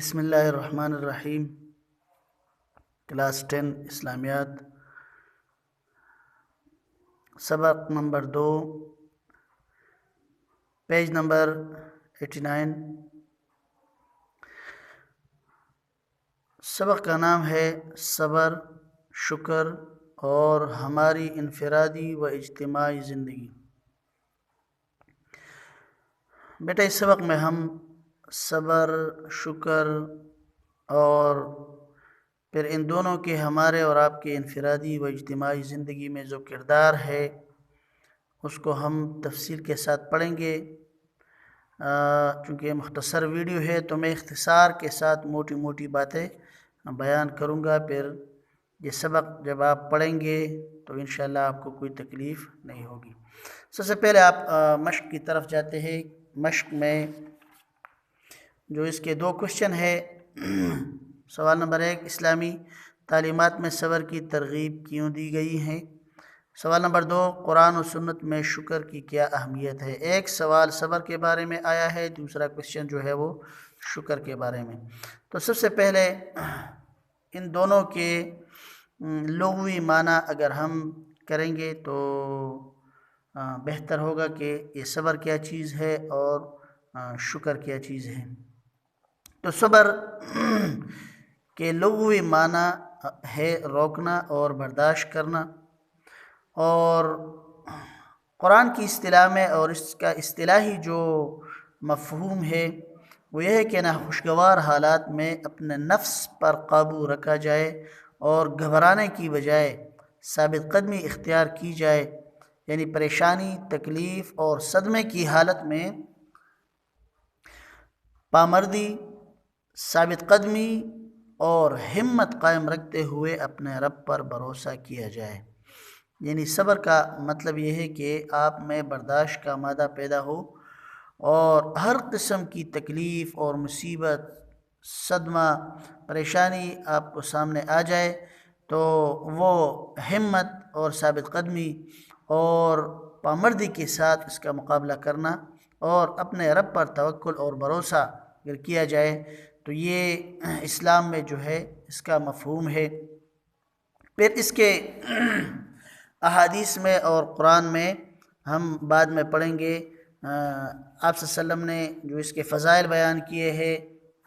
بسم اللہ الرحمن الرحیم۔ کلاس 10 اسلامیات، سبق نمبر 2، پیج نمبر 89۔ سبق کا نام ہے صبر، شکر اور ہماری انفرادی و اجتماعی زندگی۔ بیٹا اس سبق میں ہم صبر، شکر اور پھر ان دونوں کے ہمارے اور آپ کے انفرادی و اجتماعی زندگی میں جو کردار ہے اس کو ہم تفصیل کے ساتھ پڑھیں گے۔ چونکہ یہ مختصر ویڈیو ہے تو میں اختصار کے ساتھ موٹی موٹی باتیں بیان کروں گا، پھر یہ سبق جب آپ پڑھیں گے تو انشاءاللہ آپ کو کوئی تکلیف نہیں ہوگی۔ سب سے پہلے آپ مشق کی طرف جاتے ہیں۔ مشق میں جو اس کے 2 کوشچن ہے۔ سوال نمبر 1، اسلامی تعلیمات میں صبر کی ترغیب کیوں دی گئی ہے؟ سوال نمبر 2، قرآن و سنت میں شکر کی کیا اہمیت ہے؟ ایک سوال صبر کے بارے میں آیا ہے، دوسرا کوشچن جو ہے وہ شکر کے بارے میں۔ تو سب سے پہلے ان دونوں کے لغوی معنی اگر ہم کریں گے تو بہتر ہوگا کہ یہ صبر کیا چیز ہے اور شکر کیا چیز ہے۔ تو صبر کے لغوی معنی ہے روکنا اور برداشت کرنا، اور قرآن کی اصطلاح میں اور اس کا اصطلاحی جو مفہوم ہے وہ یہ ہے کہ ناخوشگوار حالات میں اپنے نفس پر قابو رکھا جائے اور گھبرانے کی بجائے ثابت قدمی اختیار کی جائے، یعنی پریشانی، تکلیف اور صدمے کی حالت میں پامردی، ثابت قدمی اور ہمت قائم رکھتے ہوئے اپنے رب پر بھروسہ کیا جائے۔ یعنی صبر کا مطلب یہ ہے کہ آپ میں برداشت کا مادہ پیدا ہو اور ہر قسم کی تکلیف اور مصیبت، صدمہ، پریشانی آپ کو سامنے آ جائے تو وہ ہمت اور ثابت قدمی اور پامردی کے ساتھ اس کا مقابلہ کرنا اور اپنے رب پر توکل اور بھروسہ اگر کیا جائے تو یہ اسلام میں جو ہے اس کا مفہوم ہے۔ پھر اس کے احادیث میں اور قرآن میں ہم بعد میں پڑھیں گے۔ آپ صلی اللہ علیہ وسلم نے جو اس کے فضائل بیان کیے ہیں،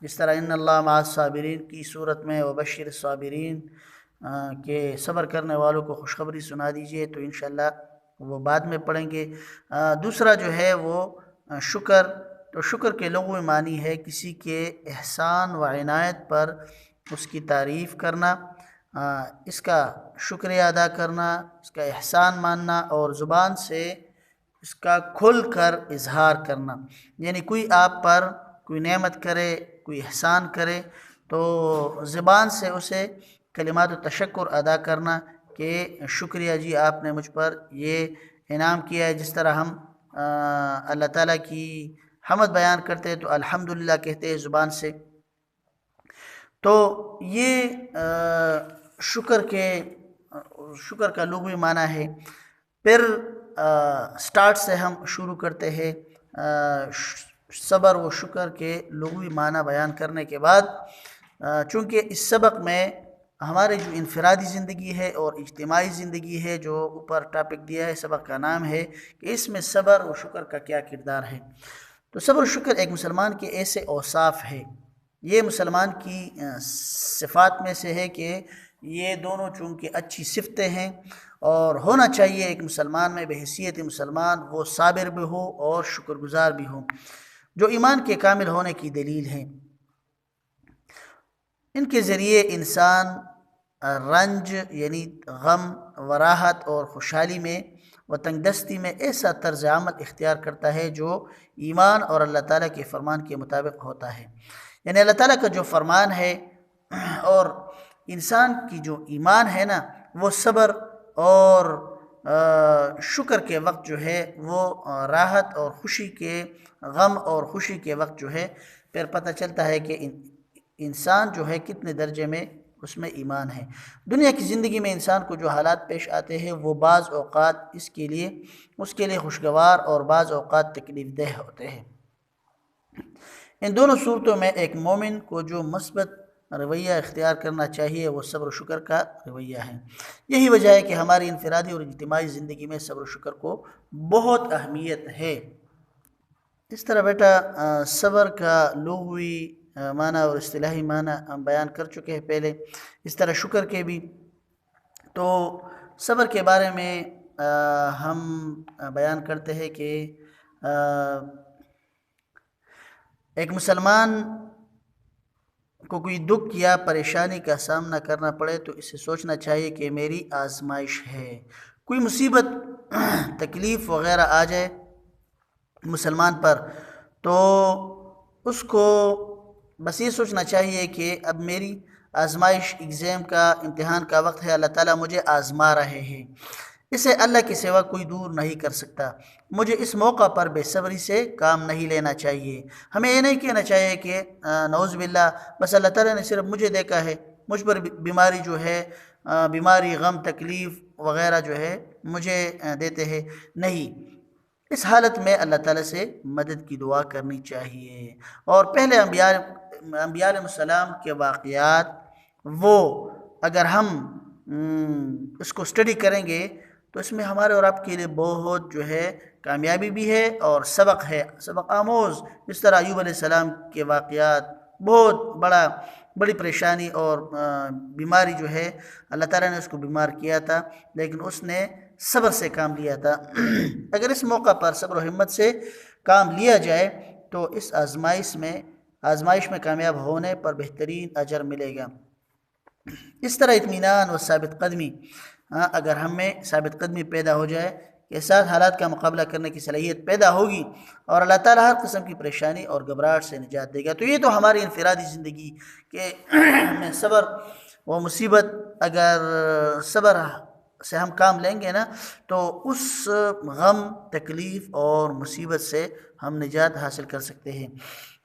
جس طرح ان اللہ مع الصابرین کی صورت میں وبشر الصابرین کہ صبر کرنے والوں کو خوشخبری سنا دیجیے، تو انشاءاللہ وہ بعد میں پڑھیں گے۔ دوسرا جو ہے وہ شکر، تو شکر کے لغوی معنی ہے کسی کے احسان و عنایت پر اس کی تعریف کرنا، اس کا شکریہ ادا کرنا، اس کا احسان ماننا اور زبان سے اس کا کھل کر اظہار کرنا۔ یعنی کوئی آپ پر کوئی نعمت کرے، کوئی احسان کرے تو زبان سے اسے کلمات تشکر ادا کرنا کہ شکریہ جی آپ نے مجھ پر یہ انعام کیا ہے۔ جس طرح ہم اللہ تعالیٰ کی حمد بیان کرتے ہیں تو الحمدللہ کہتے ہیں زبان سے۔ تو یہ شکر کا لغوی معنی ہے۔ پھر سٹارٹ سے ہم شروع کرتے ہیں۔ صبر و شکر کے لغوی معنی بیان کرنے کے بعد چونکہ اس سبق میں ہمارے جو انفرادی زندگی ہے اور اجتماعی زندگی ہے، جو اوپر ٹاپک دیا ہے، سبق کا نام ہے کہ اس میں صبر و شکر کا کیا کردار ہے۔ تو صبر و شکر ایک مسلمان کے ایسے اوصاف ہے، یہ مسلمان کی صفات میں سے ہے کہ یہ دونوں چونکہ اچھی صفتیں ہیں اور ہونا چاہیے ایک مسلمان میں بحیثیت مسلمان وہ صابر بھی ہو اور شکر گزار بھی ہو، جو ایمان کے کامل ہونے کی دلیل ہیں۔ ان کے ذریعے انسان رنج یعنی غم و راحت اور خوشحالی میں و تنگ دستی میں ایسا طرز عمل اختیار کرتا ہے جو ایمان اور اللہ تعالیٰ کے فرمان کے مطابق ہوتا ہے۔ یعنی اللہ تعالیٰ کا جو فرمان ہے اور انسان کی جو ایمان ہے نا، وہ صبر اور شکر کے وقت جو ہے وہ راحت اور خوشی کے، غم اور خوشی کے وقت جو ہے پھر پتہ چلتا ہے کہ انسان جو ہے کتنے درجے میں اس میں ایمان ہے۔ دنیا کی زندگی میں انسان کو جو حالات پیش آتے ہیں وہ بعض اوقات اس کے لیے خوشگوار اور بعض اوقات تکلیف دہ ہوتے ہیں۔ ان دونوں صورتوں میں ایک مومن کو جو مثبت رویہ اختیار کرنا چاہیے وہ صبر و شکر کا رویہ ہے۔ یہی وجہ ہے کہ ہماری انفرادی اور اجتماعی زندگی میں صبر و شکر کو بہت اہمیت ہے۔ اس طرح بیٹا صبر کا لغوی معنی اور اصطلاحی معنی ہم بیان کر چکے ہیں پہلے، اس طرح شکر کے بھی۔ تو صبر کے بارے میں ہم بیان کرتے ہیں کہ ایک مسلمان کو کوئی دکھ یا پریشانی کا سامنا کرنا پڑے تو اسے سوچنا چاہیے کہ میری آزمائش ہے۔ کوئی مصیبت تکلیف وغیرہ آ جائے مسلمان پر تو اس کو بس یہ سوچنا چاہیے کہ اب میری آزمائش ایگزام کا امتحان کا وقت ہے، اللہ تعالیٰ مجھے آزما رہے ہیں، اسے اللہ کے سوا کوئی دور نہیں کر سکتا۔ مجھے اس موقع پر بے صبری سے کام نہیں لینا چاہیے۔ ہمیں یہ نہیں کہنا چاہیے کہ نعوذ باللہ بس اللہ تعالیٰ نے صرف مجھے دیکھا ہے، مجھ پر بیماری جو ہے، بیماری غم تکلیف وغیرہ جو ہے مجھے دیتے ہیں۔ نہیں، اس حالت میں اللہ تعالیٰ سے مدد کی دعا کرنی چاہیے۔ اور پہلے انبیاء علیہ السلام کے واقعات وہ اگر ہم اس کو اسٹڈی کریں گے تو اس میں ہمارے اور آپ کے لیے بہت جو ہے کامیابی بھی ہے اور سبق ہے، سبق آموز۔ جس طرح ایوب علیہ السلام کے واقعات، بہت بڑی پریشانی اور بیماری جو ہے اللہ تعالیٰ نے اس کو بیمار کیا تھا لیکن اس نے صبر سے کام لیا تھا۔ اگر اس موقع پر صبر و ہمت سے کام لیا جائے تو اس آزمائش میں کامیاب ہونے پر بہترین اجر ملے گا۔ اس طرح اطمینان و ثابت قدمی، اگر ہم میں ثابت قدمی پیدا ہو جائے کہ ساتھ حالات کا مقابلہ کرنے کی صلاحیت پیدا ہوگی اور اللہ تعالیٰ ہر قسم کی پریشانی اور گھبراہٹ سے نجات دے گا۔ تو یہ تو ہماری انفرادی زندگی کے میں صبر و مصیبت، اگر صبر سے ہم کام لیں گے نا تو اس غم تکلیف اور مصیبت سے ہم نجات حاصل کر سکتے ہیں۔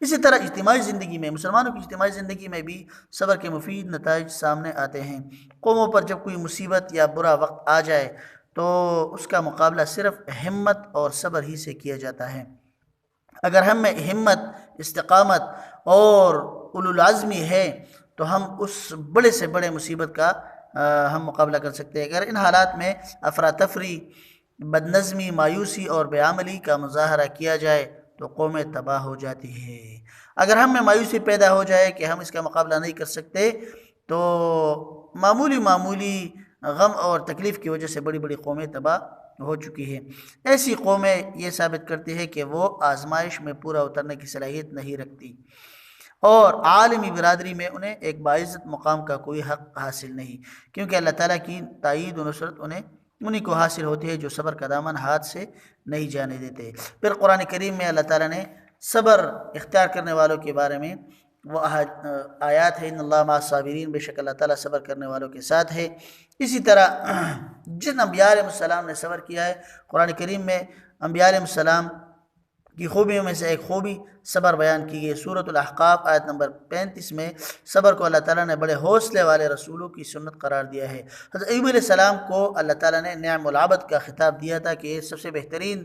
اسی طرح اجتماعی زندگی میں، مسلمانوں کی اجتماعی زندگی میں بھی صبر کے مفید نتائج سامنے آتے ہیں۔ قوموں پر جب کوئی مصیبت یا برا وقت آ جائے تو اس کا مقابلہ صرف ہمت اور صبر ہی سے کیا جاتا ہے۔ اگر ہم میں ہمت، استقامت اور اولو العزمی ہے تو ہم اس بڑے سے بڑے مصیبت کا ہم مقابلہ کر سکتے ہیں۔ اگر ان حالات میں افراتفری، بدنظمی، مایوسی اور بے عملی کا مظاہرہ کیا جائے تو قومیں تباہ ہو جاتی ہے۔ اگر ہم میں مایوسی پیدا ہو جائے کہ ہم اس کا مقابلہ نہیں کر سکتے تو معمولی غم اور تکلیف کی وجہ سے بڑی بڑی قومیں تباہ ہو چکی ہیں۔ ایسی قومیں یہ ثابت کرتی ہے کہ وہ آزمائش میں پورا اترنے کی صلاحیت نہیں رکھتی اور عالمی برادری میں انہیں ایک باعزت مقام کا کوئی حق حاصل نہیں، کیونکہ اللہ تعالیٰ کی تائید و نصرت انہیں کو حاصل ہوتی ہے جو صبر کا دامن ہاتھ سے نہیں جانے دیتے۔ پھر قرآن کریم میں اللہ تعالیٰ نے صبر اختیار کرنے والوں کے بارے میں وہ آیات ہے، ان اللہ مع الصابرین، بے شک اللہ تعالیٰ صبر کرنے والوں کے ساتھ ہے۔ اسی طرح جن انبیاء علیہ السلام نے صبر کیا ہے، قرآن کریم میں انبیاء علیہ السلام کی خوبیوں میں سے ایک خوبی صبر بیان کی گئی۔ سورۃ الاحقاف آیت نمبر 35 میں صبر کو اللہ تعالیٰ نے بڑے حوصلے والے رسولوں کی سنت قرار دیا ہے۔ حضرت ایوب علیہ السلام کو اللہ تعالیٰ نے نعم العبد کا خطاب دیا تھا کہ یہ سب سے بہترین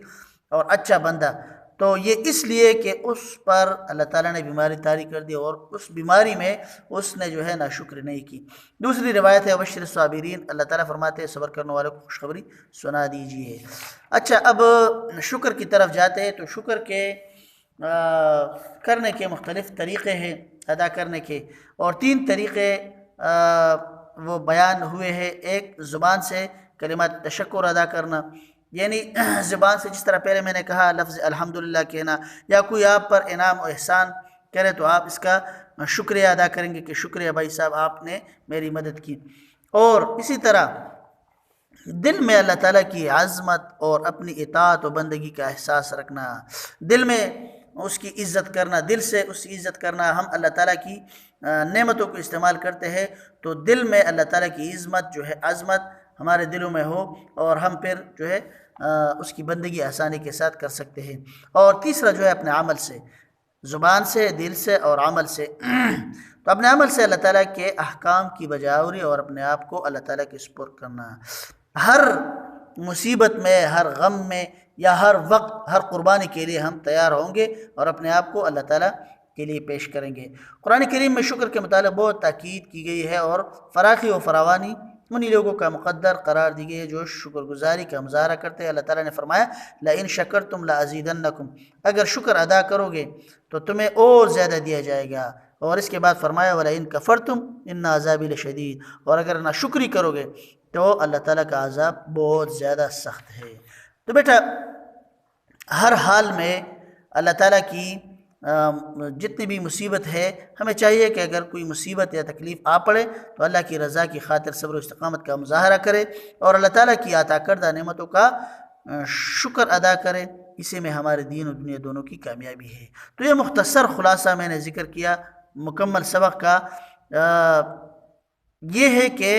اور اچھا بندہ، تو یہ اس لیے کہ اس پر اللہ تعالیٰ نے بیماری طاری کر دی اور اس بیماری میں اس نے جو ہے ناشکری نہیں کی۔ دوسری روایت ہے بشر الصابرین، اللہ تعالیٰ فرماتے ہیں صبر کرنے والوں کو خوشخبری سنا دیجیے۔ اچھا، اب شکر کی طرف جاتے ہیں تو شکر کے کرنے کے مختلف طریقے ہیں ادا کرنے کے، اور 3 طریقے وہ بیان ہوئے ہیں۔ ایک زبان سے کلمات تشکر ادا کرنا، یعنی زبان سے جس طرح پہلے میں نے کہا لفظ الحمدللہ کہنا، یا کوئی آپ پر انعام و احسان کرے تو آپ اس کا شکریہ ادا کریں گے کہ شکریہ بھائی صاحب آپ نے میری مدد کی۔ اور اسی طرح دل میں اللہ تعالیٰ کی عظمت اور اپنی اطاعت و بندگی کا احساس رکھنا، دل میں اس کی عزت کرنا، دل سے اس کی عزت کرنا۔ ہم اللہ تعالیٰ کی نعمتوں کو استعمال کرتے ہیں تو دل میں اللہ تعالیٰ کی عظمت ہمارے دلوں میں ہو اور ہم پھر جو ہے اس کی بندگی آسانی کے ساتھ کر سکتے ہیں۔ اور تیسرا جو ہے اپنے عمل سے، زبان سے، دل سے اور عمل سے۔ تو اپنے عمل سے اللہ تعالیٰ کے احکام کی بجاوری اور اپنے آپ کو اللہ تعالیٰ کے سپرد کرنا۔ ہر مصیبت میں، ہر غم میں یا ہر وقت، ہر قربانی کے لیے ہم تیار ہوں گے اور اپنے آپ کو اللہ تعالیٰ کے لیے پیش کریں گے۔ قرآن کریم میں شکر کے متعلق بہت تاکید کی گئی ہے اور فراخی و فراوانی انہی لوگوں کا مقدر قرار دی گئی ہے جو شکر گزاری کا مظاہرہ کرتے ہیں۔ اللہ تعالیٰ نے فرمایا لَإِن شَكَرْتُمْ لَأَزِيدَنَّكُمْ، اگر شکر ادا کرو گے تو تمہیں اور زیادہ دیا جائے گا۔ اور اس کے بعد فرمایا وَلَئِن كَفَرْتُمْ إِنَّ عَذَابِي لَشَدِيدٌ، اور اگر ناشکری کرو گے تو اللہ تعالیٰ کا عذاب بہت زیادہ سخت ہے۔ تو بیٹا ہر حال میں اللہ تعالیٰ کی جتنی بھی مصیبت ہے، ہمیں چاہیے کہ اگر کوئی مصیبت یا تکلیف آ پڑے تو اللہ کی رضا کی خاطر صبر و استقامت کا مظاہرہ کرے اور اللہ تعالیٰ کی عطا کردہ نعمتوں کا شکر ادا کرے، اسی میں ہمارے دین و دنیا دونوں کی کامیابی ہے۔ تو یہ مختصر خلاصہ میں نے ذکر کیا مکمل سبق کا، یہ ہے کہ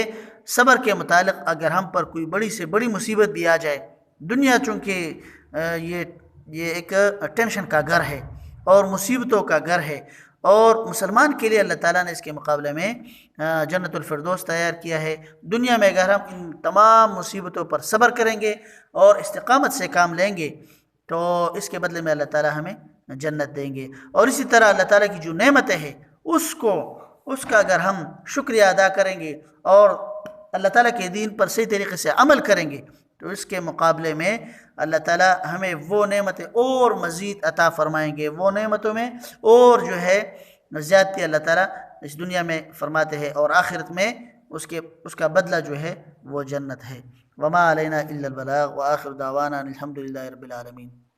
صبر کے متعلق اگر ہم پر کوئی بڑی سے بڑی مصیبت بھی آ جائے، دنیا چونکہ یہ ایک ٹینشن کا گھر ہے اور مصیبتوں کا گھر ہے، اور مسلمان کے لیے اللہ تعالیٰ نے اس کے مقابلے میں جنت الفردوس تیار کیا ہے۔ دنیا میں اگر ہم ان تمام مصیبتوں پر صبر کریں گے اور استقامت سے کام لیں گے تو اس کے بدلے میں اللہ تعالیٰ ہمیں جنت دیں گے، اور اسی طرح اللہ تعالیٰ کی جو نعمتیں ہیں اس کا اگر ہم شکریہ ادا کریں گے اور اللہ تعالیٰ کے دین پر صحیح طریقے سے عمل کریں گے تو اس کے مقابلے میں اللہ تعالیٰ ہمیں وہ نعمتیں اور مزید عطا فرمائیں گے، وہ نعمتوں میں اور جو ہے زیادتی اللہ تعالیٰ اس دنیا میں فرماتے ہیں، اور آخرت میں اس کا بدلہ جو ہے وہ جنت ہے۔ وما علینا الا البلاغ وآخر دعوانا الحمد للہ رب العالمین۔